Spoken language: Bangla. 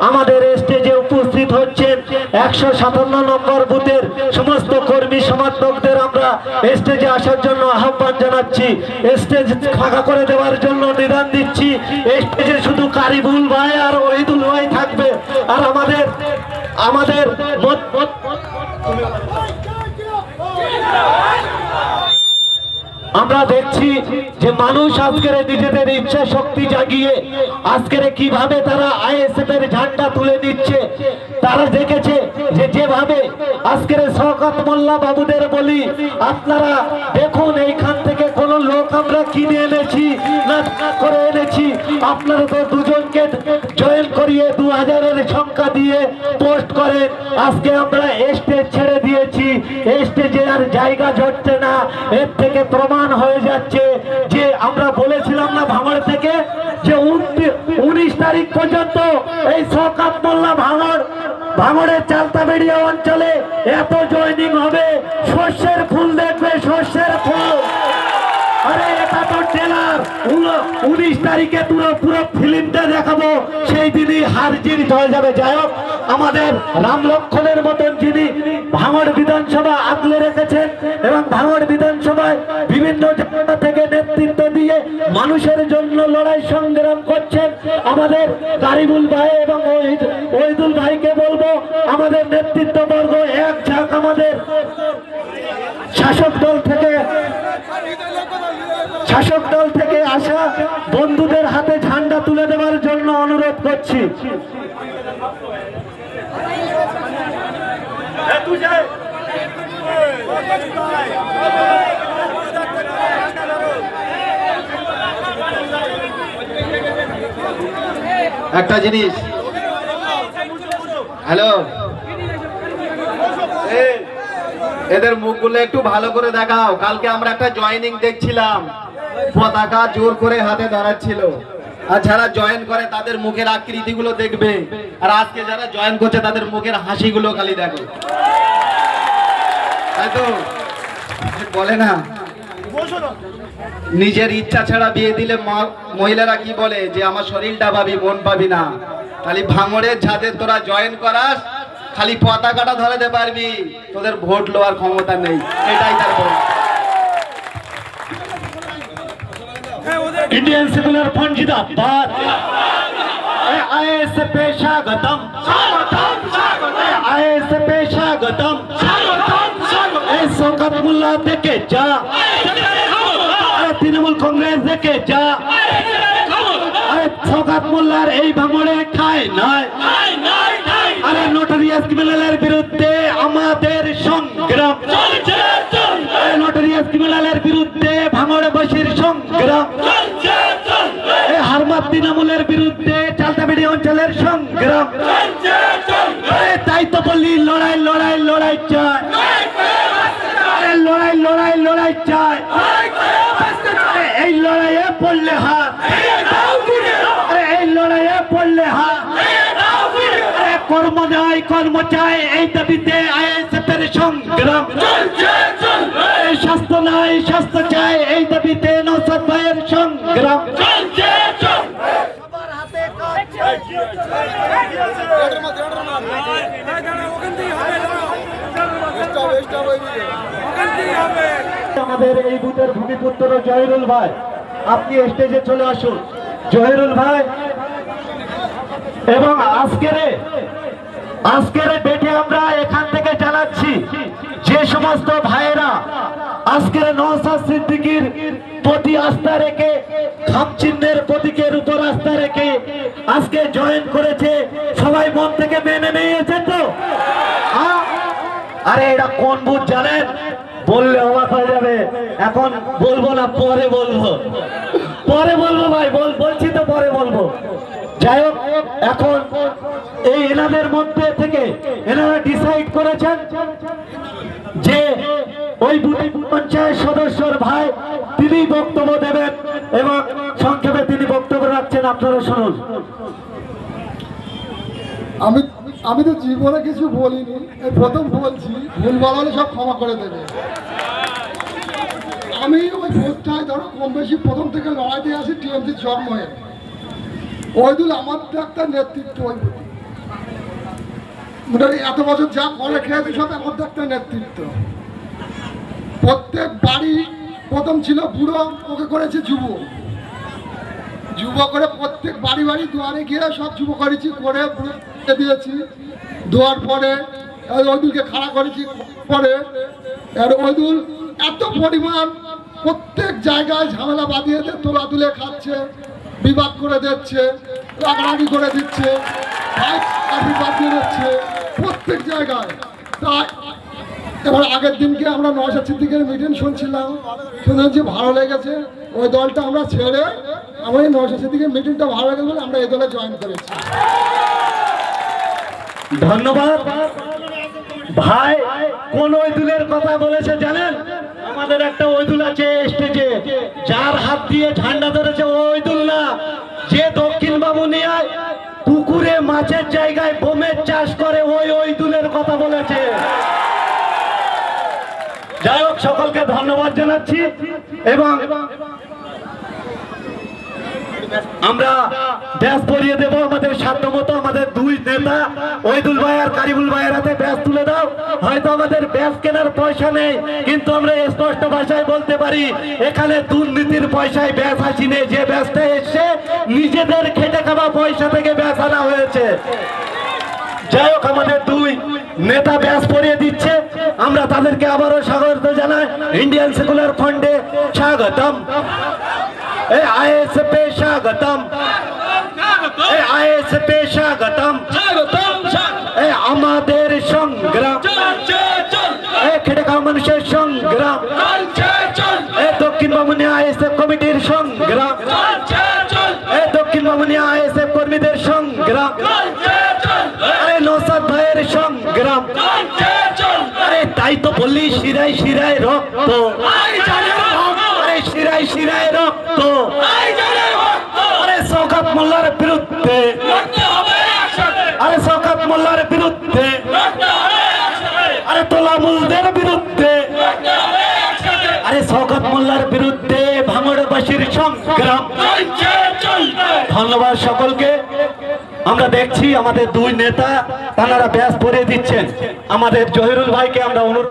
আমাদের স্টেজে উপস্থিত হচ্ছেন 157 নম্বর বুথের সমস্ত কর্মী সমর্থকদের আমরা স্টেজে আসার জন্য আহ্বান জানাচ্ছি। স্টেজ ফাঁকা করে দেওয়ার জন্য নিদান দিচ্ছি। স্টেজে শুধু কারিবুল ভাই আর ওহিদুল ভাই থাকবে। আর আমাদের আমরা দেখছি যে মানুষ আজকের নিজেদের ইচ্ছা শক্তি জাগিয়ে আজকের কিভাবে তারা আইএসএফ এর ঝান্ডা তুলে দিচ্ছে। তারা দেখেছে যে যেভাবে আজকের শওকত মোল্লা বাবুদের বলি, আপনারা দেখুন এইখান থেকে কোন লোক আমরা কিনে এনেছি না করে এনেছি। আপনারা তো দুজনকে জয়েন করিয়ে 2000-এর সংখ্যা দিয়ে পোস্ট করেন। আজকে আমরা স্টেজ ছেড়ে দিয়েছি, স্টেজে আর জায়গা জুটছে না। এর থেকে প্রমাণ হয়ে যাচ্ছে যে আমরা বলেছিলাম না ভাঙড় থেকে যে 19 তারিখ পর্যন্ত এই শওকত মোল্লা ভাঙড়ের চালতাবেড়িয়া অঞ্চলে এত জয়েনিং হবে, সর্ষের ফুল দেখবে, সর্ষের ফুল। আরে এটা তো ট্রেলার, 19 তারিখে পুরো ফিল্মটা দেখাবো, সেই দিনই হার জিত হয়ে যাবে। যাই হোক, আমাদের রাম লক্ষণের মতন যিনি ভাঙড় বিধানসভা আগলে রেখেছেন এবং ভাঙড় বিধানসভায় বিভিন্ন জায়গা থেকে নেতৃত্ব দিয়ে মানুষের জন্য লড়াই সংগ্রাম করছেন আমাদের কারিবুল ভাই এবং ওহিদুল ভাইকে বলবো আমাদের নেতৃত্ববর্গ এক ঝাঁক আমাদের শাসক দল থেকে আসা বন্ধুদের হাতে ঝান্ডা তুলে দেওয়ার জন্য অনুরোধ করছি। একটা জিনিস, হ্যালো, এদের মুখগুলো একটু ভালো করে দেখাও। কালকে আমরা একটা জয়েনিং দেখছিলাম, পতাকা জোর করে হাতে দাঁড়াচ্ছিল। আর যারা জয়েন করে তাদের মুখের আকৃতিগুলো দেখবে, আর আজকে যারা জয়েন করছে তাদের মুখের হাসিগুলো খালি দেখো, তাই তো? বলে না নিজের ইচ্ছা ছাড়া বিয়ে দিলে মহিলারা কি বলে যে আমার শরীরটা পাবি মন পাবি না। খালি ভাঙড়ের যাদের তোরা জয়েন করাস, খালি পতাকাটা ধরাতে পারবি, তোদের ভোট লওয়ার ক্ষমতা নেই, এটাই তার বল। इंडियन सेक्युलर फ्रंट जिंदाबाद, आईएसएफ पे स्वागतम, आईएसएफ पे स्वागतम, शौकत मोल्ला देखे जा, तृणमूल कांग्रेस देखे जा, শওকত মোল্লার এই ভাঙড়ে ঠাঁই নাই। আরে নোটারিয়াস ক্রিমিনালের বিরুদ্ধে আমাদের সংগ্রাম, নোটারিয়াস ক্রিমিনালের বিরুদ্ধে ভাঙড়বাসীর সংগ্রাম, হারমাত তৃণমূলের বিরুদ্ধে চালতাবেড়িয়া অঞ্চলের সংগ্রাম। তাই তো বলি লড়াই লড়াই লড়াই চাই, লড়াই লড়াই লড়াই চাই। এই লড়াইয়ে পড়লে হার, এই লড়াইয়ে পড়লে হার। কর্ম নাই কর্ম চাই, এই দাবিতে আইএসএফ এর সংগ্রাম। স্বাস্থ্য নাই স্বাস্থ্য চাই, এই দাবিতে নওশাদ ভাইয়ের সংগ্রাম। আমাদের এই বুথের ভূমিপুত্র জহিরুল ভাই, আপনি স্টেজে চলে আসুন। জহিরুল ভাই এবং আজকের ডেটে আমরা এখান থেকে জানাচ্ছি যে সমস্ত ভাইয়েরা আজকের নওশাদ সিদ্দিকীর প্রতি আস্থা রেখে, খামচিহ্নের প্রতীকের উপর আস্থা রেখে আজকে জয়েন করেছে, সবাই মন থেকে মেনে নিয়েছেন তো? আরে এটা কোন বুথ জানেন? বললে অবাক হয়ে যাবে। এখন বলবো না, পরে বলবো ভাই, বলছি তো পরে বলবো। যাই হোক, এখন এই এনাদের মধ্যে থেকে এনারা ডিসাইড করেছেন যে ওই বুথ পঞ্চায়েত সদস্যর ভাই তিনি বক্তব্য দেবেন এবং সংক্ষেপে তিনি বক্তব্য রাখছেন। আপনারা শুনুন। আমি তো জীবনে কিছু বলিনি, প্রথম বলছি, ভুল বলালে সব ক্ষমা করে দেবে। আমি ওই ভোটটায় ধরো কম বেশি প্রথম থেকে লড়াইতে আসি টিএমসির জন্ম হয়ে। ওইদুল আমার একটা নেতৃত্ব ওই মোটামুটি এত বছর যা করে খেয়েছে সব আমার একটা নেতৃত্ব। প্রত্যেক বাড়ি প্রথম ছিল বুড়ো, ওকে করেছে যুব, যুব করে প্রত্যেক বাড়ি বাড়ি দুয়ারে গিয়ে সব যুব করেছি, করে বুড়ো দিয়েছি। দেওয়ার পরে ওইদুলকে খাড়া করেছি, পরে আর ওইদুল এত পরিমাণ প্রত্যেক জায়গায় ঝামেলা বাঁধিয়ে তোলা তুলে খাচ্ছে, বিবাদ করে দিচ্ছে, রাগারাগি করে দিচ্ছে, বিবাদ দিয়ে দিচ্ছে প্রত্যেক জায়গায়। তাই এবার আগের দিনকে আমরা নওশাদ সিদ্দিকের মিটিং শুনছিলাম, শুনে যে ভালো লেগেছে, ওই দলটা আমরা ছেড়ে আমার এই নওশাদ সিদ্দিকের মিটিংটা ভালো লেগেছে বলে আমরা এই দলে জয়েন করেছি। ধন্যবাদ ভাই। কোন ওইদুলের কথা বলেছে জানেন? আমাদের একটা ওইদুল আছে স্টেজে, যার হাত দিয়ে ঝান্ডা ধরেছে ওইদুল না, যে দক্ষিণ বামুনিয়ায় পুকুরে মাছের জায়গায় বোমের চাষ করে ওই ওইদুলের কথা বলেছে। যাই হোক, সকলকে ধন্যবাদ জানাচ্ছি এবং আমরা ব্যাস পরিয়ে দেব আমাদের সাধ্যমতো। আমাদের দুই নেতা ওইদুল ভাই আর কারিমুল ভাইয়ের হাতে ব্যাস তুলে দাও। হয়তো আমাদের ব্যাস কেনার পয়সা নেই, কিন্তু আমরা স্পষ্ট ভাষায় বলতে পারি এখানে দুর্নীতির পয়সায় ব্যাস আসিনি, যে ব্যাসটা এসে নিজেদের খেটে খাওয়া পয়সা থেকে ব্যাস আনা হয়েছে। যাই হোক, আমাদের দুই নেতা ব্যাস পরিয়ে দিচ্ছে, আমরা তাদেরকে আবারও স্বাগত জানাই। ইন্ডিয়ান সেকুলার ফ্রন্টে স্বাগতম, आईएसएफ स्वागतम, आईएसएफ स्वागतम, আমাদের সংগ্রাম, খেটে খাওয়া মানুষের সংগ্রাম, দক্ষিণ বামুনিয়া আইএসএফ কমিটির সংগ্রাম, দক্ষিণ বামুনিয়া আইএসএফ কর্মীদের সংগ্রাম, আরে নওশাদ ভাইয়ের সংগ্রাম। আরে তাই তো বললি শিরায় শিরায় রক্ত, আরে শিরায় শিরায় রক্ত। আরে শওকত মোল্লার বিরুদ্ধে, আরে শওকত মোল্লার বিরুদ্ধে, আরে তোলামুলদের বিরুদ্ধে, আরে শওকত মোল্লার বিরুদ্ধে ভাঙড়বাসীর সংগ্রাম। ধন্যবাদ সকলকে। আমরা দেখছি আমাদের দুই নেতা তারা ব্যাস পরিয়ে দিচ্ছেন। আমাদের জহিরুল ভাইকে আমরা অনুরোধ